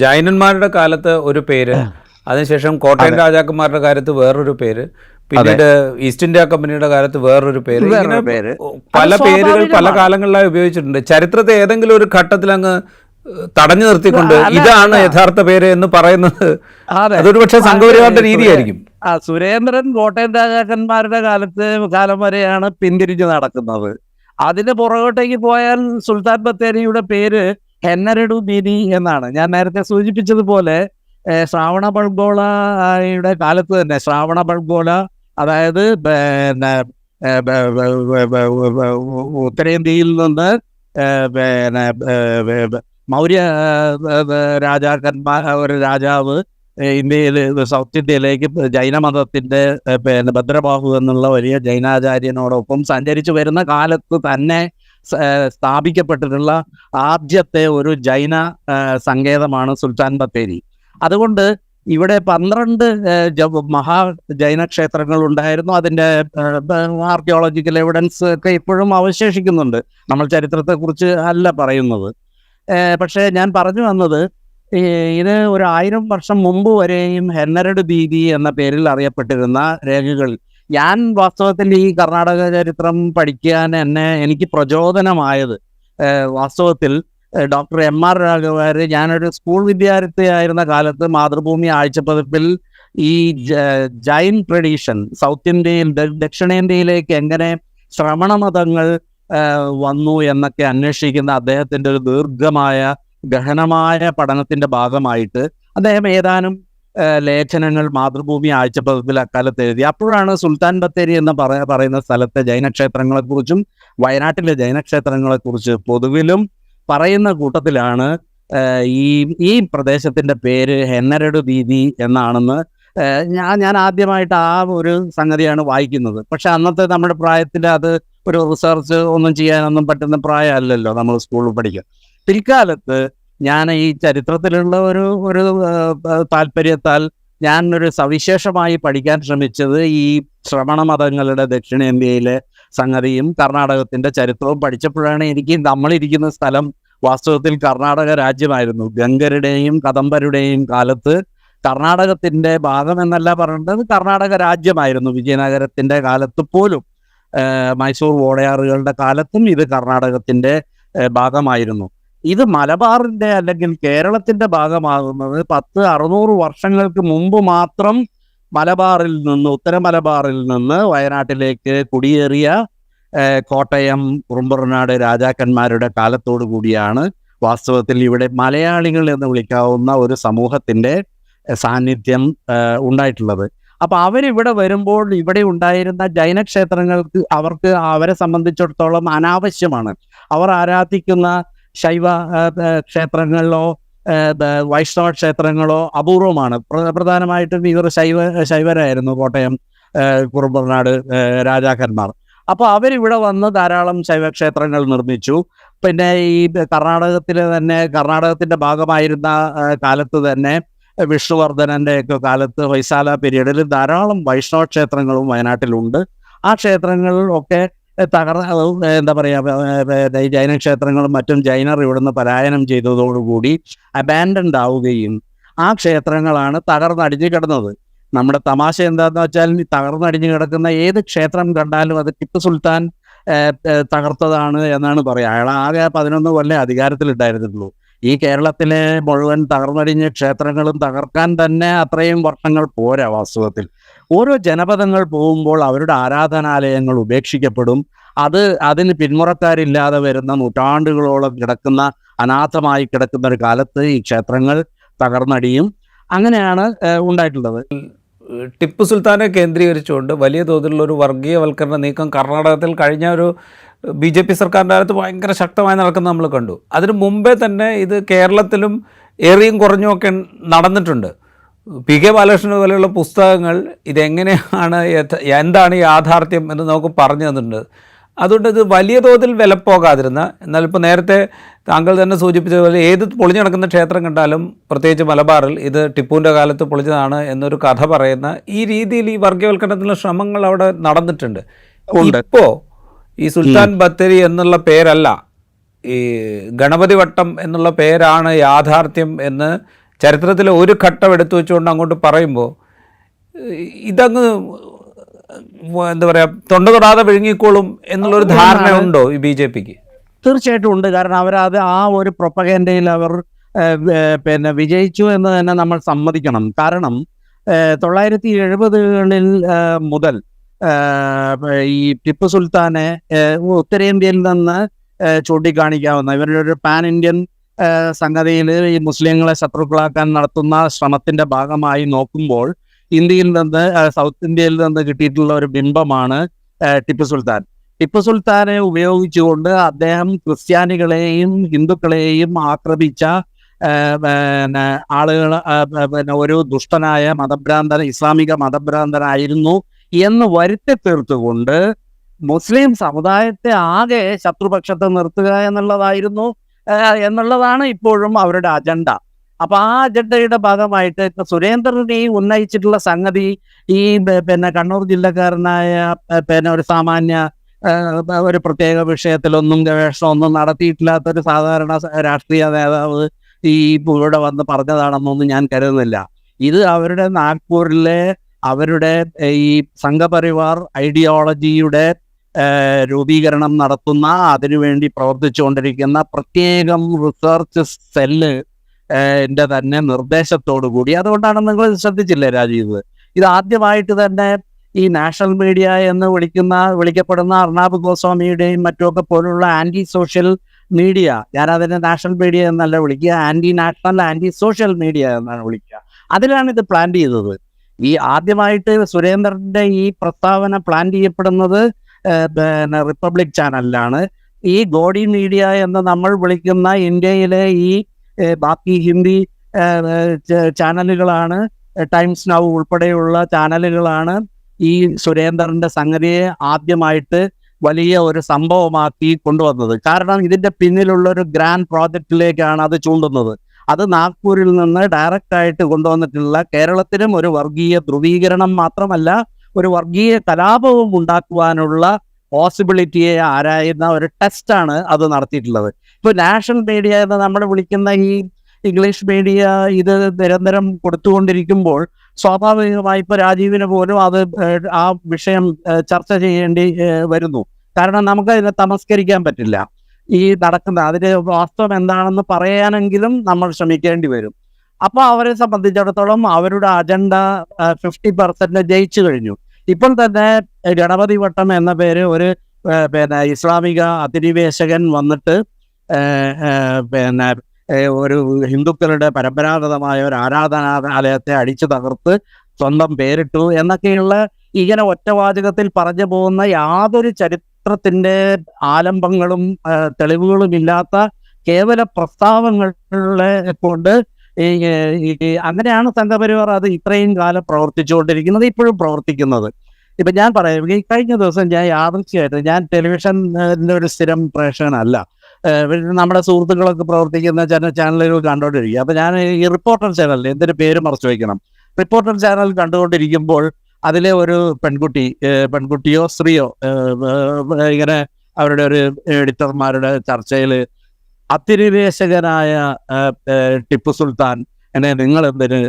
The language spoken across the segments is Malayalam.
ജൈനന്മാരുടെ കാലത്ത് ഒരു പേര്, അതിനുശേഷം കോട്ടയം രാജാക്കന്മാരുടെ കാലത്ത് വേറൊരു പേര്, പിന്നീട് ഈസ്റ്റ് ഇന്ത്യ കമ്പനിയുടെ കാലത്ത് വേറൊരു പേര്, ഇങ്ങനെ പല പേരുകൾ പല കാലങ്ങളിലായി ഉപയോഗിച്ചിട്ടുണ്ട്. ചരിത്രത്തെ ഏതെങ്കിലും ഒരു ഘട്ടത്തിൽ അങ്ങ് തടഞ്ഞു നിർത്തിക്കൊണ്ട് ഇതാണ് യഥാർത്ഥ പേര് എന്ന് പറയുന്നത് അതൊരു പക്ഷേ സംഘപരിവാറിന്റെ രീതിയായിരിക്കും. സുരേന്ദ്രൻ കോട്ടയം രാജാക്കന്മാരുടെ കാലം വരെയാണ് പിന്തിരിഞ്ഞു നടക്കുന്നത്. അതിന് പുറകോട്ടേക്ക് പോയാൽ സുൽത്താൻ ബത്തേരിയുടെ പേര് ഹെന്നരഡു ബീനി എന്നാണ്. ഞാൻ നേരത്തെ സൂചിപ്പിച്ചതുപോലെ ശ്രാവണ ബൾഗോളയുടെ കാലത്ത് തന്നെ ശ്രാവണ ബൾഗോള, അതായത് പിന്നെ ഉത്തരേന്ത്യയിൽ നിന്ന് പിന്നെ മൗര്യ ഒരു രാജാവ് ഇന്ത്യയിൽ സൗത്ത് ഇന്ത്യയിലേക്ക് ജൈനമതത്തിൻ്റെ പിന്നെ ഭദ്രബാഹു എന്നുള്ള വലിയ ജൈനാചാര്യനോടൊപ്പം സഞ്ചരിച്ചു വരുന്ന കാലത്ത് തന്നെ സ്ഥാപിക്കപ്പെട്ടിട്ടുള്ള ആദ്യത്തെ ഒരു ജൈന സങ്കേതമാണ് സുൽത്താൻ ബത്തേരി. അതുകൊണ്ട് ഇവിടെ 12 മഹാ ജൈന ക്ഷേത്രങ്ങൾ ഉണ്ടായിരുന്നു. അതിൻ്റെ ആർക്കിയോളജിക്കൽ എവിഡൻസ് ഒക്കെ ഇപ്പോഴും അവശേഷിക്കുന്നുണ്ട്. നമ്മൾ ചരിത്രത്തെക്കുറിച്ച് അല്ല പറയുന്നത്. പക്ഷേ ഞാൻ പറഞ്ഞു വന്നത്, ഇത് ഒരു 1000 വർഷം മുമ്പ് വരെയും ഹെന്നരഡ് ബീവി എന്ന പേരിൽ അറിയപ്പെട്ടിരുന്ന രേഖകൾ, ഞാൻ വാസ്തവത്തിൽ ഈ കർണാടക ചരിത്രം പഠിക്കാൻ എനിക്ക് പ്രചോദനമായത് വാസ്തവത്തിൽ ഡോക്ടർ MR രാഘവാര്, ഞാനൊരു സ്കൂൾ വിദ്യാർത്ഥിയായിരുന്ന കാലത്ത് മാതൃഭൂമി ആഴ്ചപ്പതിപ്പിൽ ഈ ജൈൻ ട്രഡീഷൻ സൗത്ത് ഇന്ത്യയിൽ ദക്ഷിണേന്ത്യയിലേക്ക് എങ്ങനെ ശ്രമണ മതങ്ങൾ വന്നു എന്നൊക്കെ അന്വേഷിക്കുന്ന അദ്ദേഹത്തിൻ്റെ ഒരു ദീർഘമായ ഗഹനമായ പഠനത്തിൻ്റെ ഭാഗമായിട്ട് അദ്ദേഹം ഏതാനും ലേഖനങ്ങൾ മാതൃഭൂമി ആഴ്ചപ്പതിപ്പിൽ അക്കാലത്ത് എഴുതി. അപ്പോഴാണ് സുൽത്താൻ ബത്തേരി എന്ന് പറയുന്ന സ്ഥലത്തെ ജൈനക്ഷേത്രങ്ങളെക്കുറിച്ചും വയനാട്ടിലെ ജൈനക്ഷേത്രങ്ങളെക്കുറിച്ച് പൊതുവിലും പറയുന്ന കൂട്ടത്തിലാണ് ഈ പ്രദേശത്തിൻ്റെ പേര് ഹെന്നരഡു ബീവി എന്നാണെന്ന് ഞാൻ ആദ്യമായിട്ട് ആ ഒരു സംഗതിയാണ് വായിക്കുന്നത്. പക്ഷെ അന്നത്തെ നമ്മുടെ പ്രായത്തിൽ അത് ഒരു റിസർച്ച് ഒന്നും ചെയ്യാനൊന്നും പറ്റുന്ന പ്രായമല്ലല്ലോ നമ്മൾ സ്കൂളിൽ പഠിക്കുക. പിൽക്കാലത്ത് ഞാൻ ഈ ചരിത്രത്തിലുള്ള ഒരു താല്പര്യത്താൽ ഞാൻ ഒരു സവിശേഷമായി പഠിക്കാൻ ശ്രമിച്ചത് ഈ ശ്രമണ മതങ്ങളുടെ ദക്ഷിണേന്ത്യയിലെ സംഗതിയും കർണാടകത്തിന്റെ ചരിത്രവും പഠിച്ചപ്പോഴാണ് എനിക്ക് നമ്മളിരിക്കുന്ന സ്ഥലം വാസ്തവത്തിൽ കർണാടക രാജ്യമായിരുന്നു. ഗംഗരുടെയും കദംബരുടെയും കാലത്ത് കർണാടകത്തിന്റെ ഭാഗം എന്നല്ല പറയുന്നത്, കർണാടക രാജ്യമായിരുന്നു. വിജയനഗരത്തിന്റെ കാലത്ത് പോലും, മൈസൂർ വോഡയാറുകളുടെ കാലത്തും ഇത് കർണാടകത്തിന്റെ ഭാഗമായിരുന്നു. ഇത് മലബാറിന്റെ അല്ലെങ്കിൽ കേരളത്തിന്റെ ഭാഗമാകുന്നത് 600 വർഷങ്ങൾക്ക് മുമ്പ് മാത്രം മലബാറിൽ നിന്ന്, ഉത്തര മലബാറിൽ നിന്ന് വയനാട്ടിലേക്ക് കുടിയേറിയ കോട്ടയം കുറുമ്പുറനാട് രാജാക്കന്മാരുടെ കാലത്തോടു കൂടിയാണ് വാസ്തവത്തിൽ ഇവിടെ മലയാളികൾ എന്ന് വിളിക്കാവുന്ന ഒരു സമൂഹത്തിൻ്റെ സാന്നിധ്യം ഉണ്ടായിട്ടുള്ളത്. അപ്പോൾ അവരിവിടെ വരുമ്പോൾ ഇവിടെ ഉണ്ടായിരുന്ന ജൈനക്ഷേത്രങ്ങൾക്ക് അവരെ സംബന്ധിച്ചിടത്തോളം അനാവശ്യമാണ്. അവർ ആരാധിക്കുന്ന ശൈവ ക്ഷേത്രങ്ങളിലോ വൈഷ്ണവ ക്ഷേത്രങ്ങളോ അപൂർവമാണ്. പ്രധാനമായിട്ടും ഇവർ ശൈവരായിരുന്നു കോട്ടയം കുറുമ്പുറനാട് രാജാക്കന്മാർ. അപ്പോൾ അവരിവിടെ വന്ന് ധാരാളം ശൈവക്ഷേത്രങ്ങൾ നിർമ്മിച്ചു. പിന്നെ ഈ കർണാടകത്തിൻ്റെ ഭാഗമായിരുന്ന കാലത്ത് തന്നെ വിഷ്ണുവർദ്ധനൻ്റെ ഒക്കെ കാലത്ത് ഹൊയ്സാല പീരീഡിൽ ധാരാളം വൈഷ്ണവ ക്ഷേത്രങ്ങളും വയനാട്ടിലുണ്ട്. ആ ക്ഷേത്രങ്ങളിലൊക്കെ എന്താ പറയുക, ഈ ജൈനക്ഷേത്രങ്ങളും മറ്റും ജൈനർ ഇവിടുന്ന് പലായനം ചെയ്തതോടുകൂടി അബാൻഡൻഡ് ആവുകയും ആ ക്ഷേത്രങ്ങളാണ് തകർന്നടിഞ്ഞു കിടന്നത്. നമ്മുടെ തമാശ എന്താണെന്ന് വെച്ചാൽ, തകർന്നടിഞ്ഞു കിടക്കുന്ന ഏത് ക്ഷേത്രം കണ്ടാലും അത് ടിപ്പു സുൽത്താൻ തകർത്തതാണ് എന്നാണ് പറയുക. അയാൾ ആകെ 11 കൊല്ലം അധികാരത്തിലുണ്ടായിരുന്നുള്ളൂ. ഈ കേരളത്തിലെ മുഴുവൻ തകർന്നടിഞ്ഞ ക്ഷേത്രങ്ങളും തകർക്കാൻ തന്നെ അത്രയും വർഷങ്ങൾ പോരാ. വാസ്തവത്തിൽ ഓരോ ജനപദങ്ങൾ പോകുമ്പോൾ അവരുടെ ആരാധനാലയങ്ങൾ ഉപേക്ഷിക്കപ്പെടും. അതിന് പിന്മുറക്കാരില്ലാതെ വരുന്ന നൂറ്റാണ്ടുകളോളം കിടക്കുന്ന, അനാഥമായി കിടക്കുന്ന ഒരു കാലത്ത് ഈ ക്ഷേത്രങ്ങൾ തകർന്നടിയും. അങ്ങനെയാണ് ഉണ്ടായിട്ടുള്ളത്. ടിപ്പു സുൽത്താനെ കേന്ദ്രീകരിച്ചുകൊണ്ട് വലിയ തോതിലുള്ള ഒരു വർഗീയവൽക്കരണ നീക്കം കർണാടകത്തിൽ കഴിഞ്ഞ ഒരു BJP സർക്കാരിൻ്റെ കാലത്ത് ഭയങ്കര ശക്തമായി നടക്കുന്നത് നമ്മൾ കണ്ടു. അതിന് മുമ്പേ തന്നെ ഇത് കേരളത്തിലും ഏറിയും കുറഞ്ഞുമൊക്കെ നടന്നിട്ടുണ്ട്. PK ബാലകൃഷ്ണൻ പോലെയുള്ള പുസ്തകങ്ങൾ ഇതെങ്ങനെയാണ്, എന്താണ് യാഥാർത്ഥ്യം എന്ന് നമുക്ക് പറഞ്ഞു തന്നിട്ടുണ്ട്. അതുകൊണ്ട് ഇത് വലിയ തോതിൽ വിലപ്പോകാതിരുന്ന, എന്നാൽ ഇപ്പോൾ നേരത്തെ താങ്കൾ തന്നെ സൂചിപ്പിച്ചതുപോലെ ഏത് പൊളിഞ്ഞു നടക്കുന്ന ക്ഷേത്രം കണ്ടാലും, പ്രത്യേകിച്ച് മലബാറിൽ, ഇത് ടിപ്പുവിൻ്റെ കാലത്ത് പൊളിഞ്ഞതാണ് എന്നൊരു കഥ പറയുന്ന ഈ രീതിയിൽ ഈ വർഗീയവൽക്കരണത്തിനുള്ള ശ്രമങ്ങൾ അവിടെ നടന്നിട്ടുണ്ട്. ഇപ്പോൾ ഈ സുൽത്താൻ ബത്തേരി എന്നുള്ള പേരല്ല, ഈ ഗണപതി വട്ടം എന്നുള്ള പേരാണ് യാഥാർത്ഥ്യം എന്ന് ചരിത്രത്തിലെ ഒരു ഘട്ടം എടുത്തു വെച്ചുകൊണ്ട് അങ്ങോട്ട് പറയുമ്പോൾ ഇതങ്ങ് എന്താ പറയുക, തൊണ്ട തൊടാതെ വിഴുങ്ങിക്കോളും എന്നുള്ളൊരു ധാരണ ഉണ്ടോ ഈ BJPക്ക്? തീർച്ചയായിട്ടും ഉണ്ട്. കാരണം അവരത് ആ ഒരു പ്രൊപ്പഗൻഡയിൽ അവർ പിന്നെ വിജയിച്ചു എന്ന് തന്നെ നമ്മൾ സമ്മതിക്കണം. കാരണം 1970-കളിൽ മുതൽ ഈ ടിപ്പു സുൽത്താനെ ഉത്തരേന്ത്യയിൽ നിന്ന് ചൂണ്ടിക്കാണിക്കാവുന്ന ഇവരുടെ ഒരു പാൻ ഇന്ത്യൻ സംഗതിയിൽ ഈ മുസ്ലിങ്ങളെ ശത്രുക്കളാക്കാൻ നടത്തുന്ന ശ്രമത്തിന്റെ ഭാഗമായി നോക്കുമ്പോൾ ഇന്ത്യയിൽ നിന്ന് സൗത്ത് ഇന്ത്യയിൽ നിന്ന് കിട്ടിയിട്ടുള്ള ഒരു ബിംബമാണ് ടിപ്പു സുൽത്താൻ. ടിപ്പു സുൽത്താനെ ഉപയോഗിച്ചുകൊണ്ട് അദ്ദേഹം ക്രിസ്ത്യാനികളെയും ഹിന്ദുക്കളെയും ആക്രമിച്ച പിന്നെ ആളുകൾ, പിന്നെ ഒരു ദുഷ്ടനായ മതഭ്രാന്തൻ, ഇസ്ലാമിക മതഭ്രാന്തനായിരുന്നു എന്ന് വരുത്തി തീർത്തുകൊണ്ട് മുസ്ലിം സമുദായത്തെ ആകെ ശത്രുപക്ഷത്ത് നിർത്തുക എന്നുള്ളതാണ് ഇപ്പോഴും അവരുടെ അജണ്ട. അപ്പൊ ആ അജണ്ടയുടെ ഭാഗമായിട്ട് സുരേന്ദ്രനെയും ഉന്നയിച്ചിട്ടുള്ള സംഗതി ഈ പിന്നെ കണ്ണൂർ ജില്ലക്കാരനായ പിന്നെ ഒരു സാമാന്യ ഒരു പ്രത്യേക വിഷയത്തിലൊന്നും ഗവേഷണമൊന്നും നടത്തിയിട്ടില്ലാത്തൊരു സാധാരണ രാഷ്ട്രീയ നേതാവ് ഈ ഇവിടെ വന്ന് പറഞ്ഞതാണെന്നൊന്നും ഞാൻ കരുതുന്നില്ല. ഇത് അവരുടെ നാഗ്പൂരിലെ അവരുടെ ഈ സംഘപരിവാർ ഐഡിയോളജിയുടെ രൂപീകരണം നടത്തുന്ന, അതിനുവേണ്ടി പ്രവർത്തിച്ചുകൊണ്ടിരിക്കുന്ന പ്രത്യേകം റിസർച്ച് സെല്ല് ന്റെ തന്നെ നിർദ്ദേശത്തോടു കൂടി. അതുകൊണ്ടാണ് നിങ്ങൾ ശ്രദ്ധിച്ചില്ലേ രാജീവ്, ഇത് ആദ്യമായിട്ട് തന്നെ ഈ നാഷണൽ മീഡിയ എന്ന് വിളിക്കപ്പെടുന്ന അർണാബ് ഗോസ്വാമിയുടെയും മറ്റുമൊക്കെ പോലുള്ള ആന്റി സോഷ്യൽ മീഡിയ, ഞാനതിനെ നാഷണൽ മീഡിയ എന്നല്ല വിളിക്കുക, anti national anti social media എന്നാണ് വിളിക്കുക, അതിലാണ് ഇത് പ്ലാൻ ചെയ്തത്. ഈ ആദ്യമായിട്ട് സുരേന്ദ്രന്റെ ഈ പ്രസ്താവന പ്ലാൻ ചെയ്യപ്പെടുന്നത് പിന്നെ റിപ്പബ്ലിക് ചാനലിലാണ്. ഈ ഗോഡി മീഡിയ എന്ന് നമ്മൾ വിളിക്കുന്ന ഇന്ത്യയിലെ ഈ ബാക്കി ഹിന്ദി ചാനലുകളാണ്, ടൈംസ് നൗ ഉൾപ്പെടെയുള്ള ചാനലുകളാണ് ഈ സുരേന്ദ്രന്റെ സംഗതിയെ ആദ്യമായിട്ട് വലിയ ഒരു സംഭവമാക്കി കൊണ്ടുവന്നത്. കാരണം ഇതിന്റെ പിന്നിലുള്ള ഒരു ഗ്രാൻഡ് പ്രോജക്റ്റിലേക്കാണ് അത് ചൂണ്ടുന്നത്. അത് നാഗ്പൂരിൽ നിന്ന് ഡയറക്റ്റ് ആയിട്ട് കൊണ്ടുവന്നിട്ടുള്ള, കേരളത്തിലും ഒരു വർഗീയ ധ്രുവീകരണം മാത്രമല്ല ഒരു വർഗീയ കലാപവും ഉണ്ടാക്കുവാനുള്ള പോസിബിലിറ്റിയെ ആരായുന്ന ഒരു ടെസ്റ്റാണ് അത് നടത്തിയിട്ടുള്ളത്. ഇപ്പൊ നാഷണൽ മീഡിയ എന്ന് നമ്മൾ വിളിക്കുന്ന ഈ ഇംഗ്ലീഷ് മീഡിയ ഇത് നിരന്തരം കൊടുത്തുകൊണ്ടിരിക്കുമ്പോൾ സ്വാഭാവികമായി ഇപ്പൊ രാജീവിന് പോലും അത് ആ വിഷയം ചർച്ച ചെയ്യേണ്ടി വരുന്നു. കാരണം നമുക്ക് അതിനെ തമസ്കരിക്കാൻ പറ്റില്ല. ഈ നടക്കുന്ന അതിന്റെ വാസ്തവം എന്താണെന്ന് പറയാനെങ്കിലും നമ്മൾ ശ്രമിക്കേണ്ടി വരും. അപ്പൊ അവരെ സംബന്ധിച്ചിടത്തോളം അവരുടെ അജണ്ട 50% ജയിച്ചു കഴിഞ്ഞു. ഇപ്പോൾ തന്നെ ഗണപതി വട്ടം എന്ന പേര് ഒരു പിന്നെ ഇസ്ലാമിക അധിനിവേശകൻ വന്നിട്ട് പിന്നെ ഒരു ഹിന്ദുക്കളുടെ പരമ്പരാഗതമായ ഒരു ആരാധനാലയത്തെ അടിച്ചു തകർത്ത് സ്വന്തം പേരിട്ടു എന്നൊക്കെയുള്ള ഇങ്ങനെ ഒറ്റവാചകത്തിൽ പറഞ്ഞു പോകുന്ന യാതൊരു ചരിത്രത്തിന്റെ ആലംബങ്ങളും തെളിവുകളും ഇല്ലാത്ത കേവല പ്രസ്താവനകളെ കൊണ്ട് അങ്ങനെയാണ് സംഘപരിവാർ അത് ഇത്രയും കാലം പ്രവർത്തിച്ചുകൊണ്ടിരിക്കുന്നത്, ഇപ്പോഴും പ്രവർത്തിക്കുന്നത്. ഇപ്പൊ ഞാൻ പറയാം, ഈ കഴിഞ്ഞ ദിവസം ഞാൻ യാദൃച്ഛികമായിട്ട്, ഞാൻ ടെലിവിഷൻ്റെ ഒരു സ്ഥിരം പ്രേക്ഷകനല്ല, നമ്മുടെ സുഹൃത്തുക്കളൊക്കെ പ്രവർത്തിക്കുന്ന ചില ചാനലുകൾ കണ്ടുകൊണ്ടിരിക്കുക. അപ്പൊ ഞാൻ ഈ റിപ്പോർട്ടർ ചാനൽ, എന്തിനു പേര് മറച്ചു വയ്ക്കണം, റിപ്പോർട്ടർ ചാനൽ കണ്ടുകൊണ്ടിരിക്കുമ്പോൾ അതിലെ ഒരു പെൺകുട്ടിയോ സ്ത്രീയോ ഇങ്ങനെ അവരുടെ ഒരു എഡിറ്റർമാരുടെ ചർച്ചയിൽ അധിനിവേശകനായ ടിപ്പു സുൽത്താൻ എന്നെ നിങ്ങൾ എന്തിന്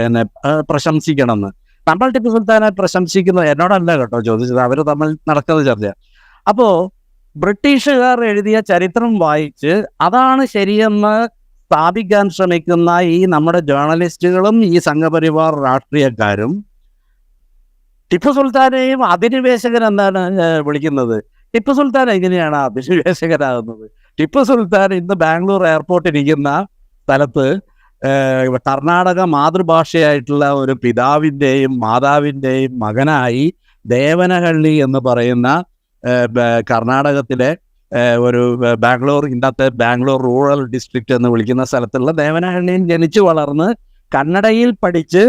എന്നെ പ്രശംസിക്കണമെന്ന്. നമ്മൾ ടിപ്പു സുൽത്താനെ പ്രശംസിക്കുന്നത് എന്നോടല്ല കേട്ടോ ചോദിച്ചത്, അവർ തമ്മിൽ നടക്കുന്ന ചർച്ച. അപ്പോ ബ്രിട്ടീഷുകാർ എഴുതിയ ചരിത്രം വായിച്ച് അതാണ് ശരിയെന്ന് സ്ഥാപിക്കാൻ ശ്രമിക്കുന്ന ഈ നമ്മുടെ ജേർണലിസ്റ്റുകളും ഈ സംഘപരിവാർ രാഷ്ട്രീയക്കാരും ടിപ്പു സുൽത്താനെയും അധിനിവേശകൻ എന്നാണ് വിളിക്കുന്നത്. ടിപ്പു സുൽത്താൻ എങ്ങനെയാണ് അധിനിവേശകനാകുന്നത്? ടിപ്പു സുൽത്താൻ ഇന്ന് ബാംഗ്ലൂർ എയർപോർട്ട് ഇരിക്കുന്ന സ്ഥലത്ത് കർണാടക മാതൃഭാഷയായിട്ടുള്ള ഒരു പിതാവിൻ്റെയും മാതാവിൻ്റെയും മകനായി ദേവനഹള്ളി എന്ന് പറയുന്ന കർണാടകത്തിലെ ഒരു ഇന്നത്തെ ബാംഗ്ലൂർ റൂറൽ ഡിസ്ട്രിക്റ്റ് എന്ന് വിളിക്കുന്ന സ്ഥലത്തുള്ള ദേവനഹള്ളിയിൽ ജനിച്ചു വളർന്ന് കന്നഡയിൽ പഠിച്ച്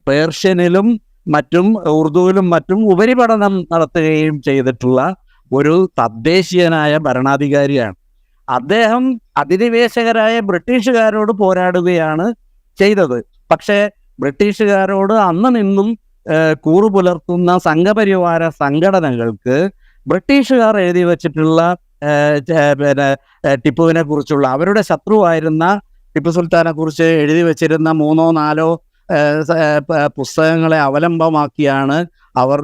പേർഷ്യനിലും മറ്റും ഉറുദുവിലും മറ്റും ഉപരിപഠനം നടത്തുകയും ചെയ്തിട്ടുള്ള ഒരു തദ്ദേശീയനായ ഭരണാധികാരിയാണ്. അദ്ദേഹം അധിനിവേശകരായ ബ്രിട്ടീഷുകാരോട് പോരാടുകയാണ് ചെയ്തത്. പക്ഷേ ബ്രിട്ടീഷുകാരോട് അന്ന് നിന്നും കൂറു പുലർത്തുന്ന സംഘപരിവാര സംഘടനകൾക്ക് ബ്രിട്ടീഷുകാർ എഴുതി വച്ചിട്ടുള്ള പിന്നെ ടിപ്പുവിനെ കുറിച്ചുള്ള അവരുടെ ശത്രുവായിരുന്ന ടിപ്പു സുൽത്താനെ കുറിച്ച് എഴുതി വെച്ചിരുന്ന 3-4 പുസ്തകങ്ങളെ അവലംബമാക്കിയാണ് അവർ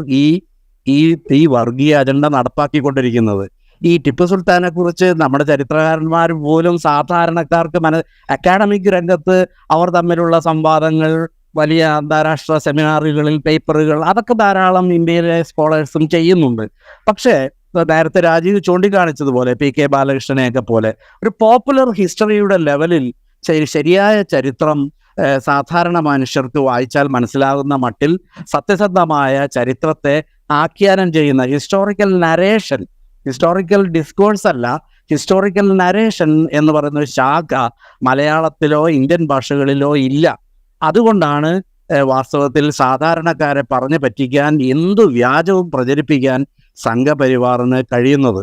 ഈ വർഗീയ അജണ്ട നടപ്പാക്കിക്കൊണ്ടിരിക്കുന്നത്. ഈ ടിപ്പു സുൽത്താനെ കുറിച്ച് നമ്മുടെ ചരിത്രകാരന്മാർ പോലും സാധാരണക്കാർക്ക് അക്കാഡമിക് രംഗത്ത് അവർ തമ്മിലുള്ള സംവാദങ്ങൾ, വലിയ അന്താരാഷ്ട്ര സെമിനാറുകളിൽ പേപ്പറുകൾ, അതൊക്കെ ധാരാളം ഇന്ത്യയിലെ സ്കോളേഴ്സും ചെയ്യുന്നുണ്ട്. പക്ഷേ നേരത്തെ രാജീവ് ചൂണ്ടിക്കാണിച്ചതുപോലെ PK ബാലകൃഷ്ണനെയൊക്കെ പോലെ ഒരു പോപ്പുലർ ഹിസ്റ്ററിയുടെ ലെവലിൽ ശരിയായ ചരിത്രം സാധാരണ മനുഷ്യർക്ക് വായിച്ചാൽ മനസ്സിലാകുന്ന മട്ടിൽ സത്യസന്ധമായ ചരിത്രത്തെ ആഖ്യാനം ചെയ്യുന്ന ഹിസ്റ്റോറിക്കൽ ഡിസ്കോഴ്സ് അല്ല, ഹിസ്റ്റോറിക്കൽ നരേഷൻ എന്ന് പറയുന്ന ഒരു ശാഖ മലയാളത്തിലോ ഇന്ത്യൻ ഭാഷകളിലോ ഇല്ല. അതുകൊണ്ടാണ് വാസ്തവത്തിൽ സാധാരണക്കാരെ പറഞ്ഞു പറ്റിക്കാൻ എന്തു വ്യാജവും പ്രചരിപ്പിക്കാൻ സംഘപരിവാറിന് കഴിയുന്നത്.